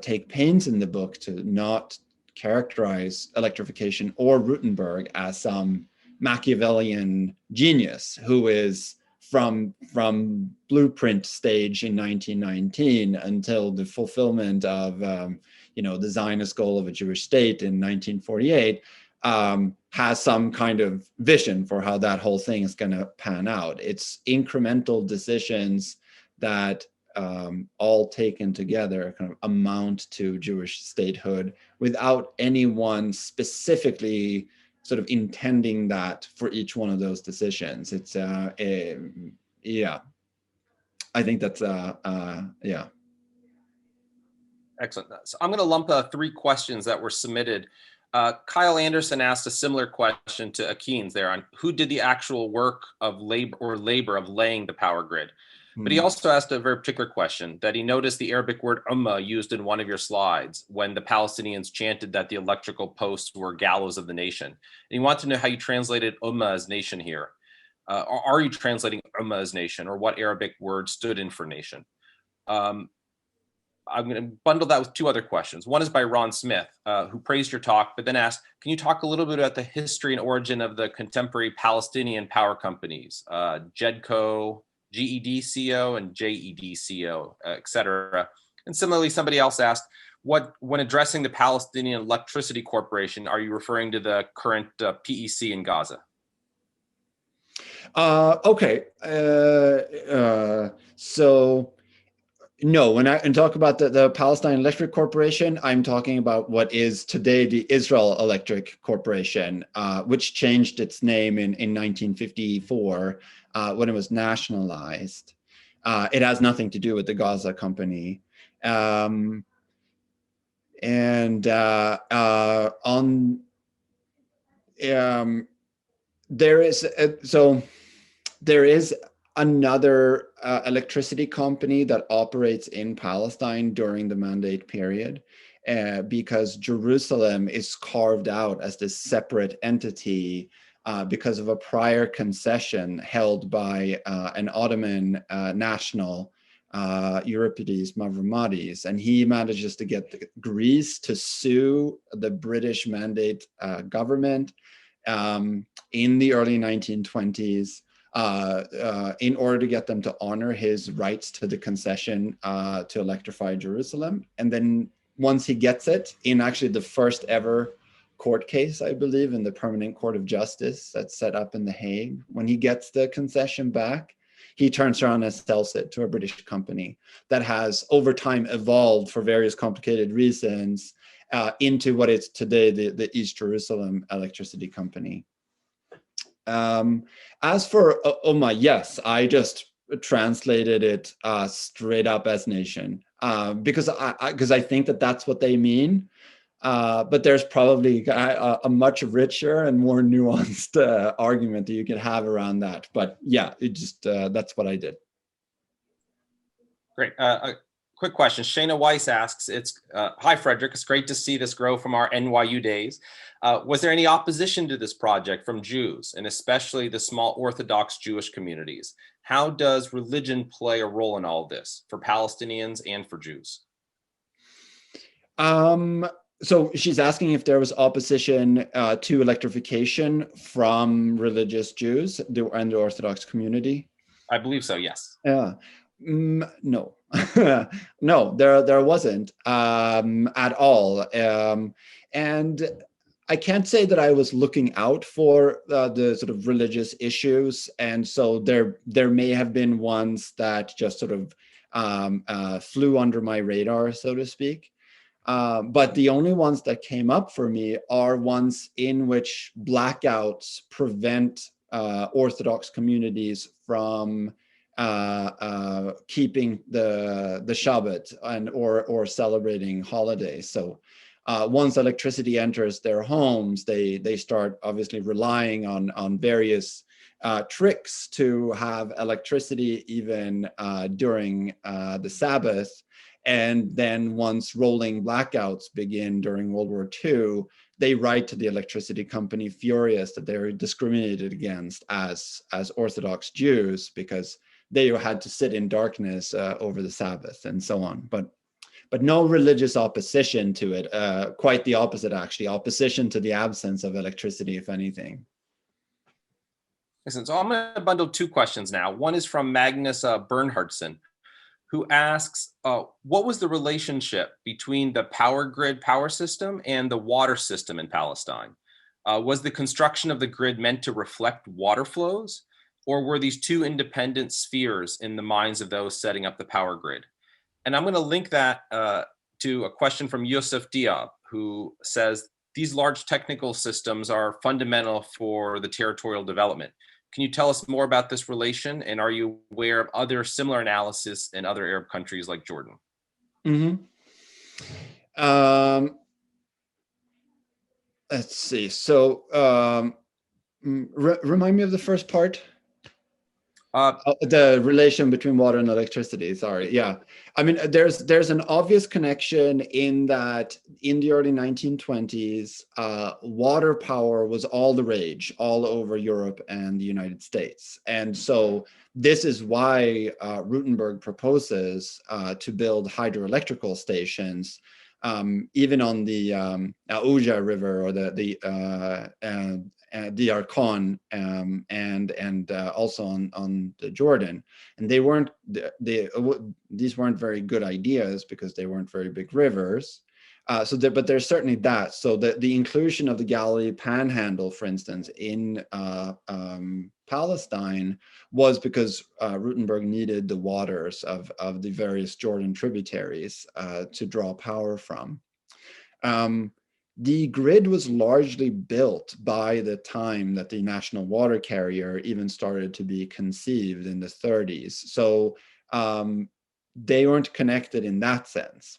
Speaker 3: take pains in the book to not characterize electrification or Rutenberg as some Machiavellian genius who is from blueprint stage in 1919 until the fulfillment of the Zionist goal of a Jewish state in 1948, has some kind of vision for how that whole thing is going to pan out. It's incremental decisions that all taken together kind of amount to Jewish statehood without anyone specifically sort of intending that for each one of those decisions. It's yeah, I think that's yeah.
Speaker 2: Excellent. So I'm going to lump three questions that were submitted. Kyle Anderson asked a similar question to Akeen's there on who did the actual work of labor of laying the power grid. But he also asked a very particular question that he noticed the Arabic word ummah used in one of your slides when the Palestinians chanted that the electrical posts were gallows of the nation. And he wanted to know how you translated ummah as nation here. Or are you translating ummah as nation, or what Arabic word stood in for nation? I'm going to bundle that with two other questions. One is by Ron Smith, who praised your talk, but then asked, can you talk a little bit about the history and origin of the contemporary Palestinian power companies, JEDCO, GEDCO, and JEDCO, et cetera. And similarly, somebody else asked, when addressing the Palestinian Electricity Corporation, are you referring to the current PEC in Gaza?
Speaker 3: Okay. So no, when I talk about the Palestine Electric Corporation, I'm talking about what is today the Israel Electric Corporation, which changed its name in 1954 when it was nationalized. It has nothing to do with the Gaza company. There is another electricity company that operates in Palestine during the mandate period, because Jerusalem is carved out as this separate entity because of a prior concession held by an Ottoman national, Euripides Mavromatis, and he manages to get Greece to sue the British Mandate government in the early 1920s in order to get them to honor his rights to the concession to electrify Jerusalem. And then once he gets it, in actually the first ever court case, I believe, in the Permanent Court of Justice that's set up in The Hague, when he gets the concession back, he turns around and sells it to a British company that has over time evolved for various complicated reasons into what is today the East Jerusalem Electricity Company. As for Ummah, yes, I just translated it straight up as nation because I think that that's what they mean. But there's probably a much richer and more nuanced argument that you can have around that. But yeah, it just that's what I did.
Speaker 2: Great. A quick question. Shayna Weiss asks, hi, Fredrik. It's great to see this grow from our NYU days. Was there any opposition to this project from Jews, and especially the small Orthodox Jewish communities? How does religion play a role in all this for Palestinians and for Jews?
Speaker 3: So she's asking if there was opposition to electrification from religious Jews and the Orthodox community.
Speaker 2: I believe so, yes.
Speaker 3: Yeah. No, no, there wasn't at all. And I can't say that I was looking out for the sort of religious issues. And so there may have been ones that just sort of flew under my radar, so to speak. But the only ones that came up for me are ones in which blackouts prevent Orthodox communities from keeping the Shabbat or celebrating holidays. So once electricity enters their homes, they start obviously relying on various tricks to have electricity even during the Sabbath. And then once rolling blackouts begin during World War II, they write to the electricity company furious that they're discriminated against as Orthodox Jews because they had to sit in darkness over the Sabbath and so on. But no religious opposition to it. Quite the opposite, actually. Opposition to the absence of electricity, if anything.
Speaker 2: Listen, so I'm going to bundle two questions now. One is from Magnus Bernhardsson, who asks, what was the relationship between the power grid power system and the water system in Palestine? Was the construction of the grid meant to reflect water flows, or were these two independent spheres in the minds of those setting up the power grid? And I'm going to link that to a question from Yusuf Diab, who says, these large technical systems are fundamental for the territorial development. Can you tell us more about this relation? And are you aware of other similar analysis in other Arab countries like Jordan?
Speaker 3: Mm-hmm. Let's see. So remind me of the first part. The relation between water and electricity. Sorry. Yeah. I mean, there's an obvious connection in that in the early 1920s, water power was all the rage all over Europe and the United States. And so this is why Rutenberg proposes to build hydroelectrical stations, even on the Auja River or the Arcon and also on the Jordan, and these weren't very good ideas because they weren't very big rivers. But there's certainly that. So the inclusion of the Galilee Panhandle, for instance, in Palestine was because Rutenberg needed the waters of the various Jordan tributaries to draw power from. The grid was largely built by the time that the national water carrier even started to be conceived in the 30s. So they weren't connected in that sense.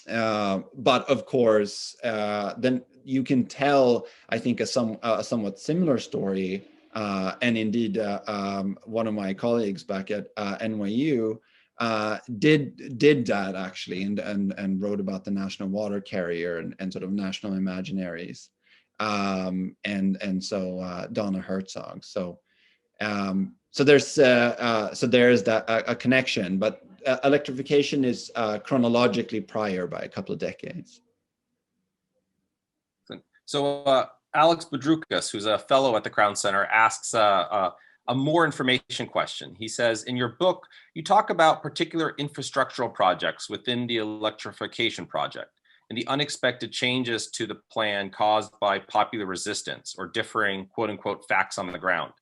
Speaker 3: But of course, then you can tell, I think, a somewhat similar story. And indeed, one of my colleagues back at NYU did that actually, and wrote about the national water carrier and sort of national imaginaries. and so Donna Herzog. So there's that a connection, but electrification is chronologically prior by a couple of decades.
Speaker 2: So Alex Budrukas, who's a fellow at the Crown Center, asks a more information question. He says, in your book, you talk about particular infrastructural projects within the electrification project and the unexpected changes to the plan caused by popular resistance or differing, quote unquote, facts on the ground.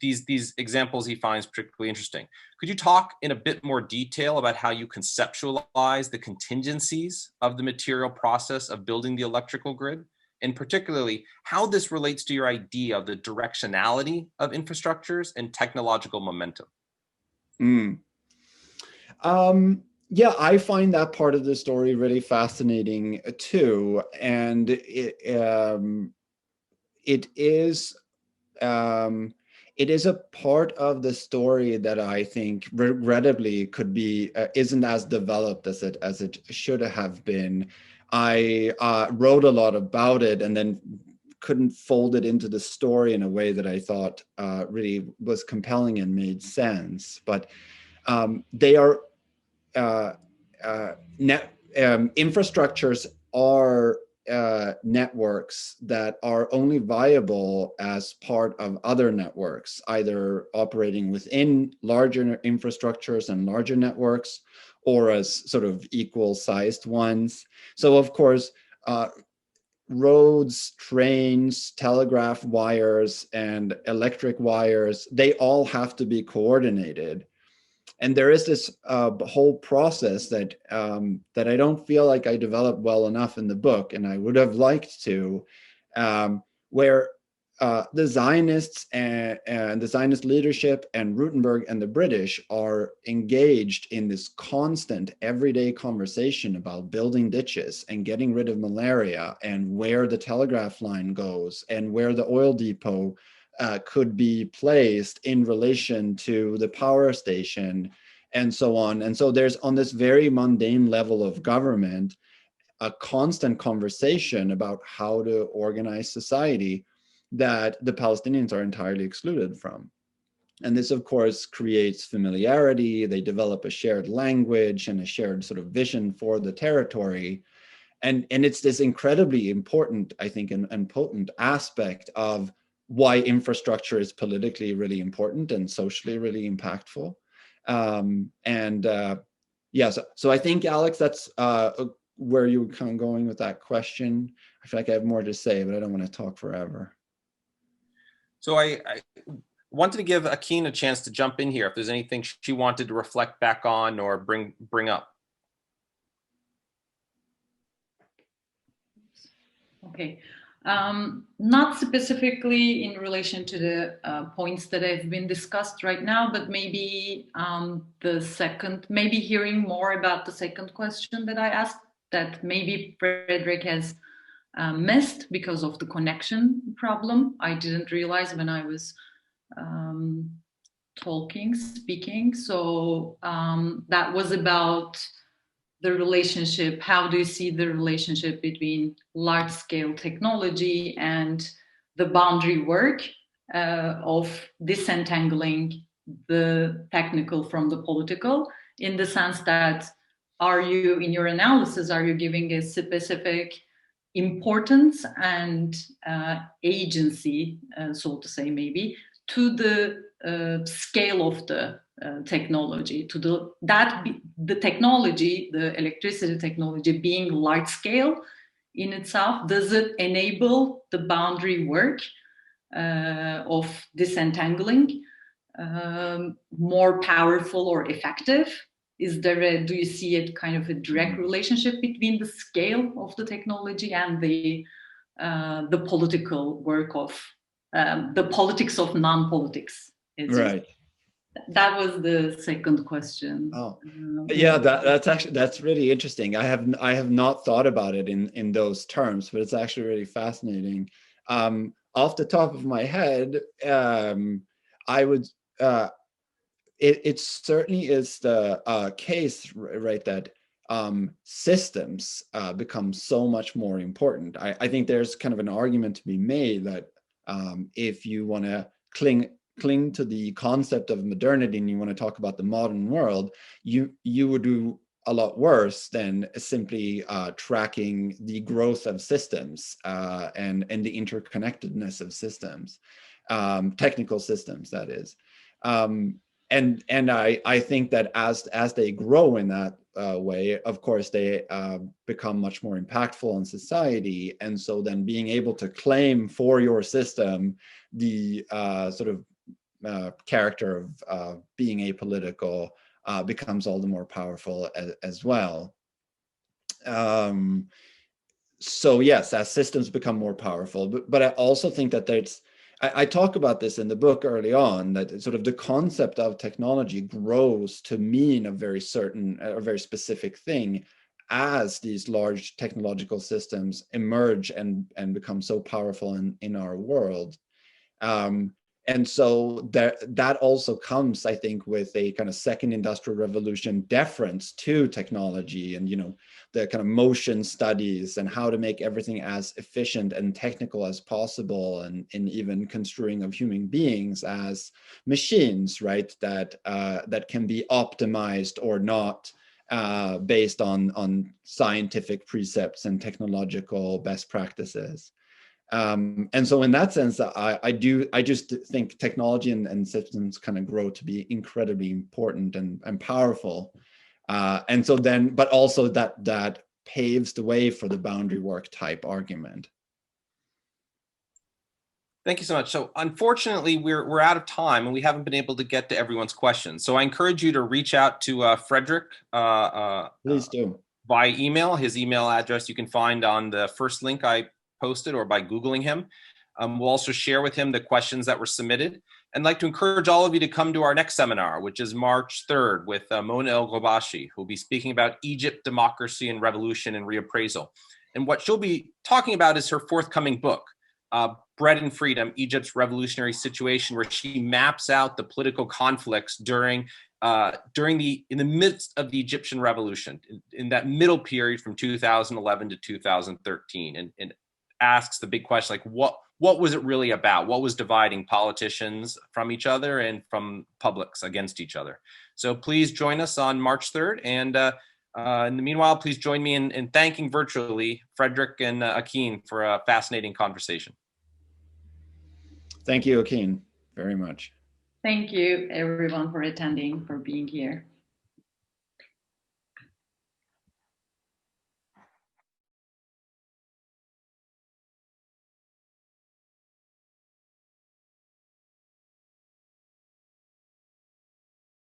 Speaker 2: These examples he finds particularly interesting. Could you talk in a bit more detail about how you conceptualize the contingencies of the material process of building the electrical grid? And particularly, how this relates to your idea of the directionality of infrastructures and technological momentum?
Speaker 3: Yeah, I find that part of the story really fascinating too, and it is a part of the story that I think regrettably could be isn't as developed as it should have been. I wrote a lot about it and then couldn't fold it into the story in a way that I thought really was compelling and made sense. But they are infrastructures are networks that are only viable as part of other networks, either operating within larger infrastructures and larger networks, or as sort of equal-sized ones. So of course, roads, trains, telegraph wires, and electric wires, they all have to be coordinated. And there is this whole process that I don't feel like I developed well enough in the book, and I would have liked to, where the Zionists and the Zionist leadership and Rutenberg and the British are engaged in this constant everyday conversation about building ditches and getting rid of malaria and where the telegraph line goes and where the oil depot could be placed in relation to the power station and so on. And so there's, on this very mundane level of government, a constant conversation about how to organize society that the Palestinians are entirely excluded from. And this, of course, creates familiarity. They develop a shared language and a shared sort of vision for the territory. And it's this incredibly important, I think, and potent aspect of why infrastructure is politically really important and socially really impactful. Yeah, so I think, Alex, that's where you were kind of going with that question. I feel like I have more to say, but I don't want to talk forever.
Speaker 2: So I wanted to give Akin a chance to jump in here if there's anything she wanted to reflect back on or bring up.
Speaker 4: Okay, not specifically in relation to the points that have been discussed right now, but maybe maybe hearing more about the second question that I asked that maybe Fredrik has missed because of the connection problem. I didn't realize when I was speaking. So that was about the relationship. How do you see the relationship between large-scale technology and the boundary work of disentangling the technical from the political, in the sense that in your analysis, are you giving a specific importance and agency, so to say, maybe, to the scale of the technology, to the technology, the electricity technology being large scale in itself? Does it enable the boundary work of disentangling more powerful or effective? Do you see it kind of a direct relationship between the scale of the technology and the political work of the politics of non-politics?
Speaker 3: Right.
Speaker 4: That was the second question.
Speaker 3: Oh, yeah, that's really interesting. I have not thought about it in those terms, but it's actually really fascinating. Off the top of my head, I would. It certainly is the case, right, that systems become so much more important. I think there's kind of an argument to be made that if you want to cling to the concept of modernity and you want to talk about the modern world, you would do a lot worse than simply tracking the growth of systems and the interconnectedness of systems, technical systems, that is. And I think that as they grow in that way, of course, they become much more impactful in society. And so then being able to claim for your system the sort of character of being apolitical becomes all the more powerful as well. So yes, as systems become more powerful, but I also think that I talk about this in the book early on, that sort of the concept of technology grows to mean a very specific thing as these large technological systems emerge and become so powerful in our world. And so that also comes, I think, with a kind of second industrial revolution deference to technology and, the kind of motion studies and how to make everything as efficient and technical as possible, and even construing of human beings as machines, right? That can be optimized or not based on scientific precepts and technological best practices. And so in that sense, I just think technology and systems kind of grow to be incredibly important and powerful. And so then, but also that paves the way for the boundary work type argument.
Speaker 2: Thank you so much. So unfortunately, we're out of time and we haven't been able to get to everyone's questions. So I encourage you to reach out to Fredrik.
Speaker 3: Please do.
Speaker 2: By email. His email address you can find on the first link I posted or by Googling him. We'll also share with him the questions that were submitted. And like to encourage all of you to come to our next seminar, which is March 3rd with Mona El-Ghobashi, who'll be speaking about Egypt, democracy and revolution and reappraisal. And what she'll be talking about is her forthcoming book, Bread and Freedom, Egypt's Revolutionary Situation, where she maps out the political conflicts in the midst of the Egyptian revolution, in that middle period from 2011 to 2013, and asks the big question, like what was it really about? What was dividing politicians from each other and from publics against each other? So please join us on March 3rd. And in the meanwhile, please join me in thanking virtually Fredrik and Akin for a fascinating conversation.
Speaker 3: Thank you, Akin, very much.
Speaker 4: Thank you, everyone, for attending, for being here.